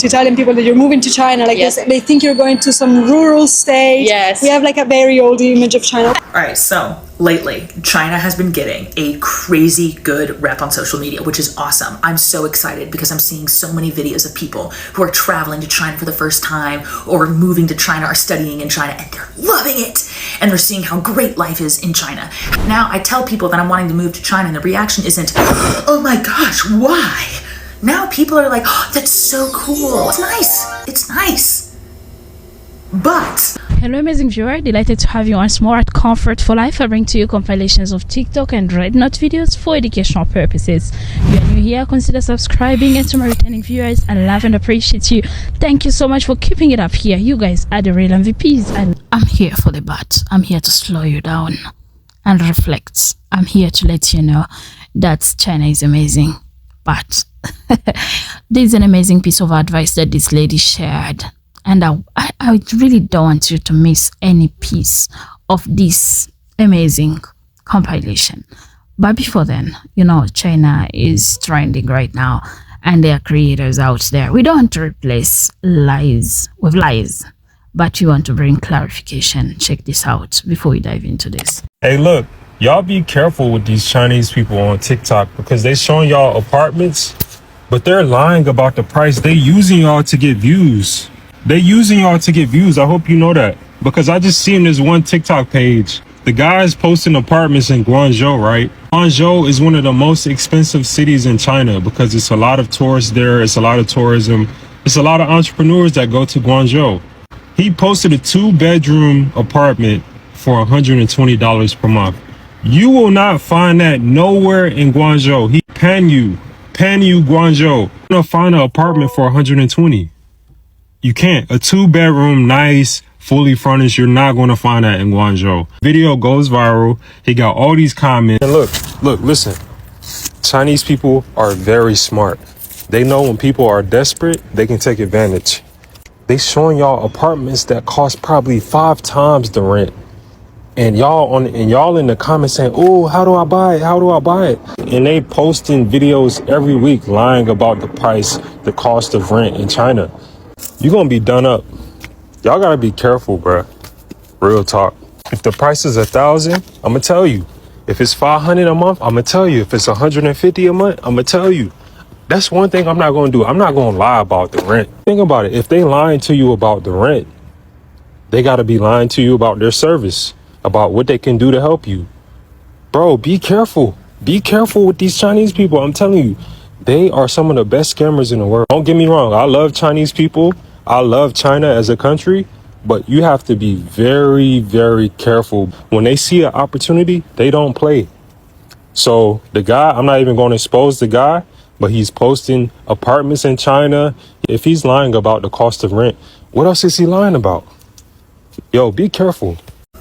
to Italian people that you're moving to China. Like Yes. they think you're going to some rural state. Yes. We have like a very old image of China. All right, so lately, China has been getting a crazy good rep on social media, which is awesome. I'm so excited because I'm seeing so many videos of people who are traveling to China for the first time or moving to China or studying in China, and they're loving it. And they're seeing how great life is in China. Now, I tell people that I'm wanting to move to China, and the reaction isn't, oh my gosh, why? Now people are like, oh, that's so cool. It's nice. It's nice. But hello amazing viewer, delighted to have you once more at Comfort for Life. I bring to you compilations of TikTok and Red Note videos for educational purposes. If you are new here, consider subscribing, and to my returning viewers, I love and appreciate you. Thank you so much for keeping it up here. You guys are the real MVPs, and I'm here for the bat. I'm here to slow you down and reflect. I'm here to let you know that China is amazing, but there's an amazing piece of advice that this lady shared, and I really don't want you to miss any piece of this amazing compilation. But before then, you know, China is trending right now, and there are creators out there. We don't want to replace lies with lies, but we want to bring clarification. Check this out before we dive into this. Hey, look, y'all be careful with these Chinese people on TikTok, because they showing y'all apartments, but they're lying about the price. They using y'all to get views. They using y'all to get views. I hope you know that, because I just seen this one TikTok page. The guy's posting apartments in Guangzhou, right? Guangzhou is one of the most expensive cities in China because it's a lot of tourists there. It's a lot of tourism. It's a lot of entrepreneurs that go to Guangzhou. He posted a 2-bedroom apartment for $120 per month. You will not find that nowhere in Guangzhou. He Panyu, Guangzhou. You're gonna find an apartment for $120. You can't. A 2-bedroom, nice, fully furnished, you're not going to find that in Guangzhou. Video goes viral. He got all these comments. And look, listen. Chinese people are very smart. They know when people are desperate, they can take advantage. They showing y'all apartments that cost probably 5 times the rent. And y'all in the comments saying, oh, how do I buy it? How do I buy it? And they posting videos every week lying about the price, the cost of rent in China. You're gonna be done up. Y'all gotta be careful, bruh. Real talk. If the price is 1,000, I'm gonna tell you. If it's 500 a month, I'm gonna tell you. If it's 150 a month, I'm gonna tell you. That's one thing I'm not gonna do. I'm not gonna lie about the rent. Think about it. If they lying to you about the rent, they gotta be lying to you about their service, about what they can do to help you. Bro, be careful. Be careful with these Chinese people. I'm telling you, they are some of the best scammers in the world. Don't get me wrong. I love Chinese people. I love China as a country, but you have to be very, very careful. When they see an opportunity, they don't play. So the guy, I'm not even going to expose the guy, but he's posting apartments in China. If he's lying about the cost of rent, what else is he lying about? Yo, be careful.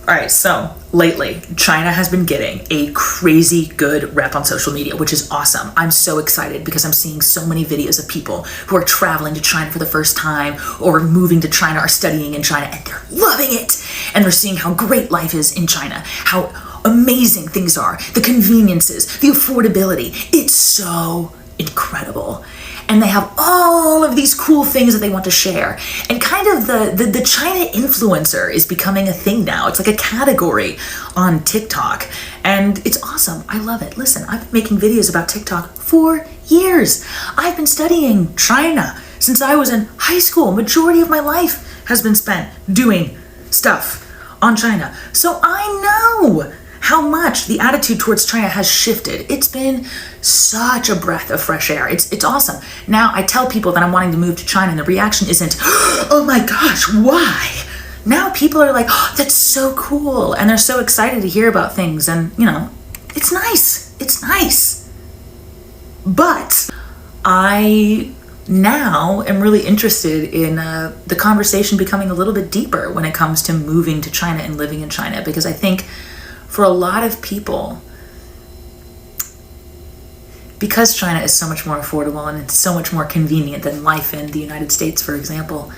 all right, so lately, China has been getting a crazy good rep on social media, which is awesome. I'm so excited because I'm seeing so many videos of people who are traveling to China for the first time or moving to China or studying in China, and they're loving it. And they're seeing how great life is in China, how amazing things are, the conveniences, the affordability. It's so incredible. And they have all of these cool things that they want to share. And kind of the China influencer is becoming a thing now. It's like a category on TikTok. And it's awesome. I love it. Listen, I've been making videos about TikTok for years. I've been studying China since I was in high school. Majority of my life has been spent doing stuff on China. So I know how much the attitude towards China has shifted. It's been such a breath of fresh air. It's awesome. Now I tell people that I'm wanting to move to China, and the reaction isn't, oh my gosh, why? Now people are like, oh, that's so cool. And they're so excited to hear about things. And, you know, it's nice. It's nice. But I now am really interested in the conversation becoming a little bit deeper when it comes to moving to China and living in China, because I think for a lot of people, because China is so much more affordable and it's so much more convenient than life in the United States, for example,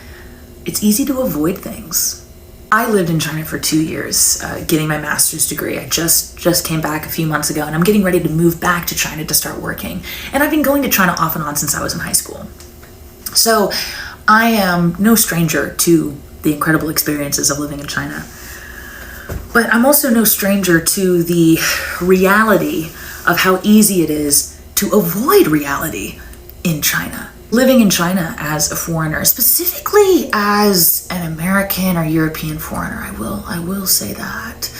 it's easy to avoid things. I lived in China for 2 years, getting my master's degree. I just came back a few months ago, and I'm getting ready to move back to China to start working. And I've been going to China off and on since I was in high school. So I am no stranger to the incredible experiences of living in China, but I'm also no stranger to the reality of how easy it is to avoid reality in China. Living in China as a foreigner, specifically as an American or European foreigner, I will say that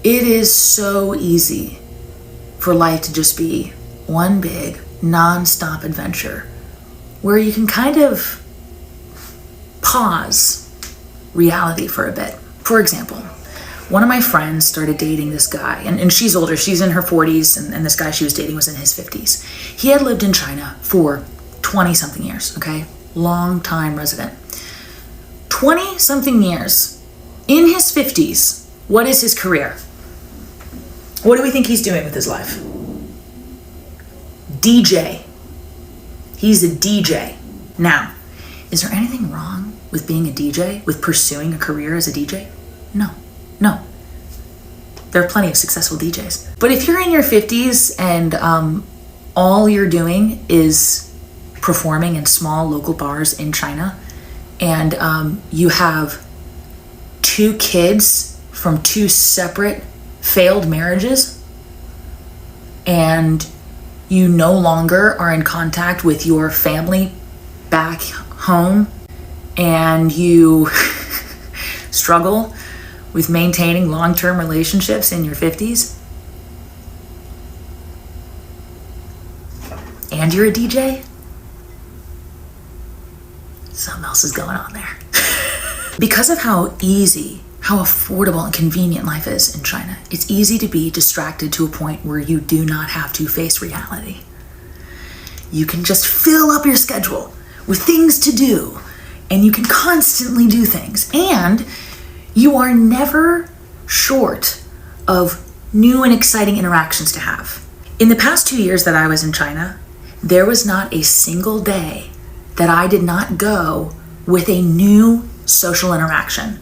it is so easy for life to just be one big non-stop adventure where you can kind of pause reality for a bit. For example, one of my friends started dating this guy, and she's older, she's in her 40s, and this guy she was dating was in his 50s. He had lived in China for 20 something years, okay? Long time resident. 20 something years, in his 50s, what is his career? What do we think he's doing with his life? DJ. He's a DJ. Now, is there anything wrong with being a DJ, with pursuing a career as a DJ? No. There are plenty of successful DJs. But if you're in your 50s and all you're doing is performing in small local bars in China, and you have 2 kids from 2 separate failed marriages, and you no longer are in contact with your family back home, and you struggle with maintaining long-term relationships in your 50s, and you're a DJ, something else is going on there. Because of how easy, how affordable and convenient life is in China, it's easy to be distracted to a point where you do not have to face reality. You can just fill up your schedule with things to do, and you can constantly do things, and you are never short of new and exciting interactions to have. In the past 2 years that I was in China, there was not a single day that I did not go with a new social interaction.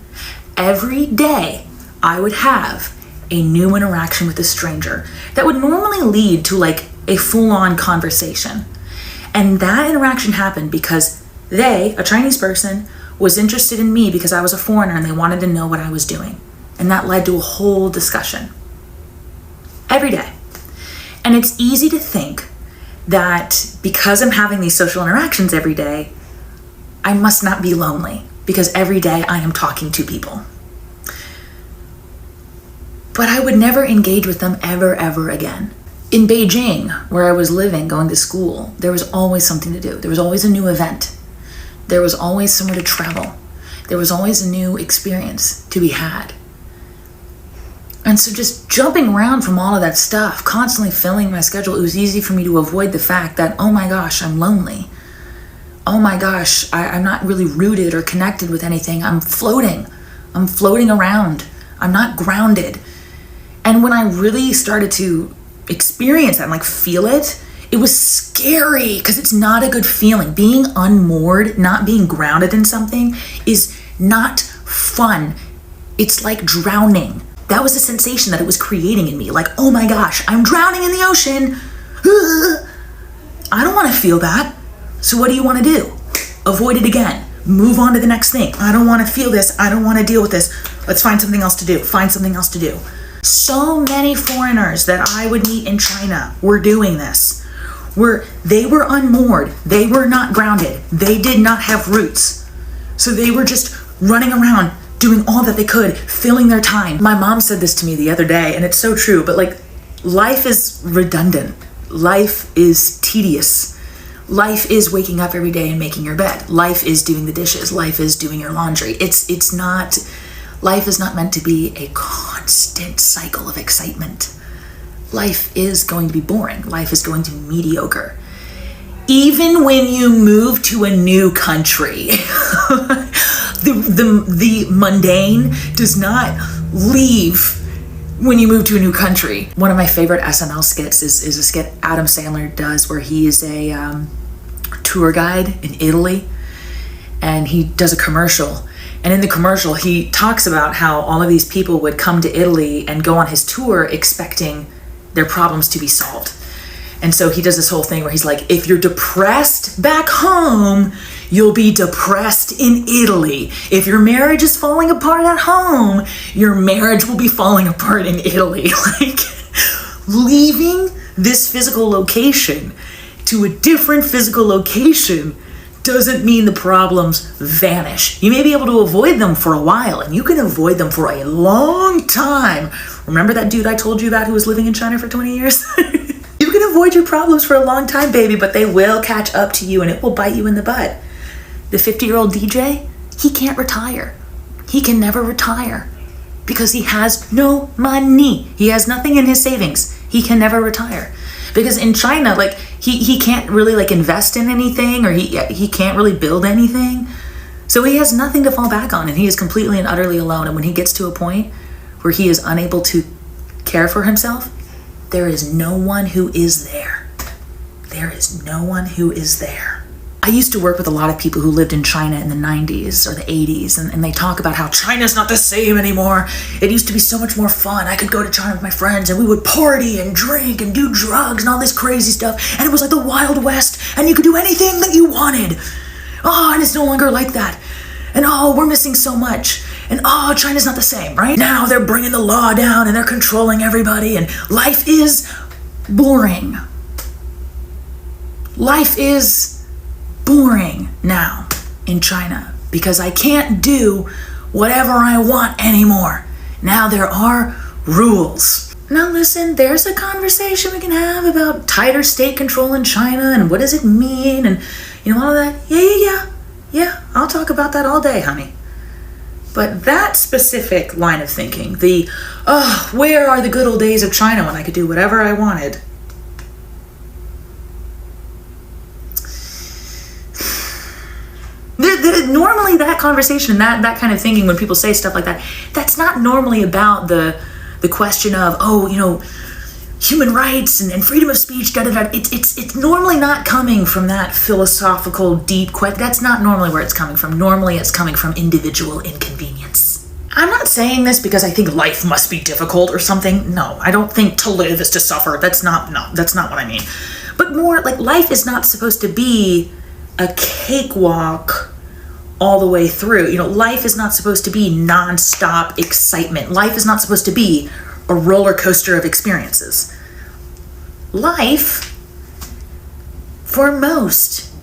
Every day I would have a new interaction with a stranger that would normally lead to like a full-on conversation. And that interaction happened because they, a Chinese person, was interested in me because I was a foreigner and they wanted to know what I was doing. And that led to a whole discussion. Every day. And it's easy to think that because I'm having these social interactions every day, I must not be lonely because every day I am talking to people. But I would never engage with them ever again. In Beijing, where I was living, going to school, there was always something to do. There was always a new event. There was always somewhere to travel. There was always a new experience to be had. And so just jumping around from all of that stuff, constantly filling my schedule, it was easy for me to avoid the fact that, oh my gosh, I'm lonely. Oh my gosh, I'm not really rooted or connected with anything. I'm floating. I'm floating around. I'm not grounded. And when I really started to experience that and like feel it, it was scary because it's not a good feeling. Being unmoored, not being grounded in something is not fun. It's like drowning. That was the sensation that it was creating in me. Like, oh my gosh, I'm drowning in the ocean. I don't want to feel that. So what do you want to do? Avoid it again. Move on to the next thing. I don't want to feel this. I don't want to deal with this. Let's find something else to do. Find something else to do. So many foreigners that I would meet in China were doing this. They were unmoored. They were not grounded. They did not have roots. So they were just running around, doing all that they could, filling their time. My mom said this to me the other day, and it's so true, but like, life is redundant. Life is tedious. Life is waking up every day and making your bed. Life is doing the dishes. Life is doing your laundry. Life is not meant to be a constant cycle of excitement. Life is going to be boring. Life is going to be mediocre. Even when you move to a new country, the mundane does not leave when you move to a new country. One of my favorite SNL skits is a skit Adam Sandler does where he is a tour guide in Italy, and he does a commercial. And in the commercial, he talks about how all of these people would come to Italy and go on his tour expecting their problems to be solved. And so he does this whole thing where he's like, if you're depressed back home, you'll be depressed in Italy. If your marriage is falling apart at home, your marriage will be falling apart in Italy. Like, leaving this physical location to a different physical location doesn't mean the problems vanish. You may be able to avoid them for a while, and you can avoid them for a long time. Remember that dude I told you about who was living in China for 20 years? You can avoid your problems for a long time, baby, but they will catch up to you and it will bite you in the butt. The 50-year-old DJ, he can't retire. He can never retire because he has no money. He has nothing in his savings. He can never retire. Because in China, like, he can't really, like, invest in anything, or he can't really build anything. So he has nothing to fall back on, and he is completely and utterly alone. And when he gets to a point where he is unable to care for himself, there is no one who is there. There is no one who is there. I used to work with a lot of people who lived in China in the 90s or the 80s, and they talk about how China's not the same anymore. It used to be so much more fun. I could go to China with my friends, and we would party and drink and do drugs and all this crazy stuff, and it was like the Wild West, and you could do anything that you wanted. Oh, and it's no longer like that. And oh, we're missing so much. And oh, China's not the same, right? Now they're bringing the law down, and they're controlling everybody, and life is boring. Life is boring now in China because I can't do whatever I want anymore. Now there are rules. Now listen, there's a conversation we can have about tighter state control in China and what does it mean and, you know, all of that. Yeah, I'll talk about that all day, honey. But that specific line of thinking, where are the good old days of China when I could do whatever I wanted? Normally that conversation, that kind of thinking, when people say stuff like that, that's not normally about the question of, human rights and freedom of speech, It's normally not coming from that philosophical deep question. That's not normally where it's coming from. Normally it's coming from individual inconvenience. I'm not saying this because I think life must be difficult or something. No, I don't think to live is to suffer. That's not what I mean. But more like life is not supposed to be a cakewalk all the way through. Life is not supposed to be non-stop excitement. Life is not supposed to be a roller coaster of experiences. Life, for most,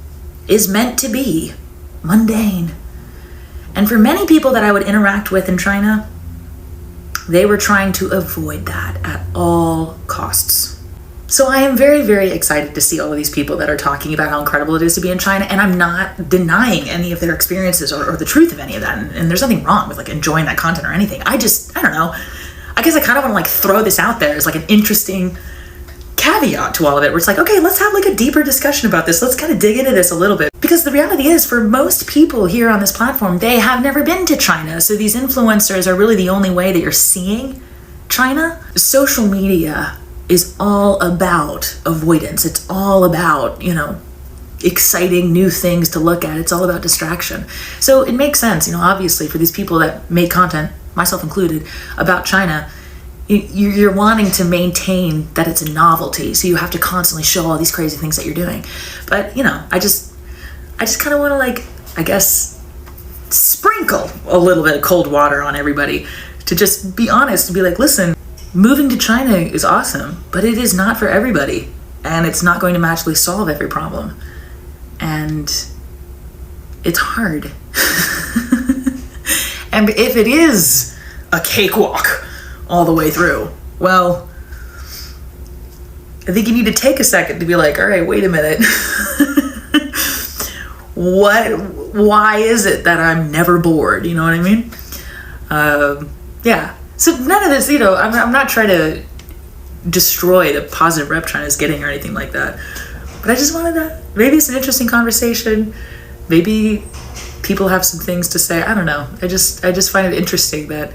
is meant to be mundane. And for many people that I would interact with in China, they were trying to avoid that at all costs. So I am very, very excited to see all of these people that are talking about how incredible it is to be in China, and I'm not denying any of their experiences or the truth of any of that, and there's nothing wrong with like enjoying that content or anything. I don't know. I guess I kind of want to like throw this out there as like an interesting caveat to all of it, where it's like, okay, let's have like a deeper discussion about this. Let's kind of dig into this a little bit. Because the reality is, for most people here on this platform, they have never been to China. So these influencers are really the only way that you're seeing China. Social media is all about avoidance. It's all about, exciting new things to look at. It's all about distraction. So it makes sense, obviously, for these people that make content, myself included, about China, you're wanting to maintain that it's a novelty. So you have to constantly show all these crazy things that you're doing. But, I just kind of want to, like, I guess, sprinkle a little bit of cold water on everybody to just be honest and be like, listen, moving to China is awesome, but it is not for everybody, and it's not going to magically solve every problem. And it's hard. And if it is a cakewalk all the way through, well, I think you need to take a second to be like, all right, wait a minute. Why is it that I'm never bored? You know what I mean? Yeah. So none of this, I'm not trying to destroy the positive rep China's getting or anything like that. But I just wanted to, maybe it's an interesting conversation. Maybe people have some things to say. I don't know. I just find it interesting that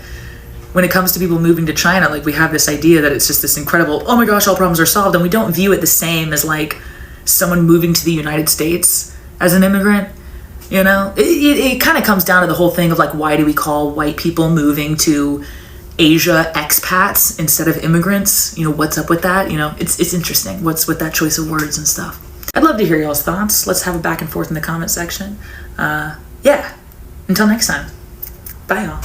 when it comes to people moving to China, like, we have this idea that it's just this incredible, oh my gosh, all problems are solved. And we don't view it the same as like someone moving to the United States as an immigrant. It kind of comes down to the whole thing of like, why do we call white people moving to Asia expats instead of immigrants? What's up with that? It's interesting. What's with that choice of words and stuff? I'd love to hear y'all's thoughts. Let's have a back and forth in the comment section. Yeah, until next time. Bye, y'all.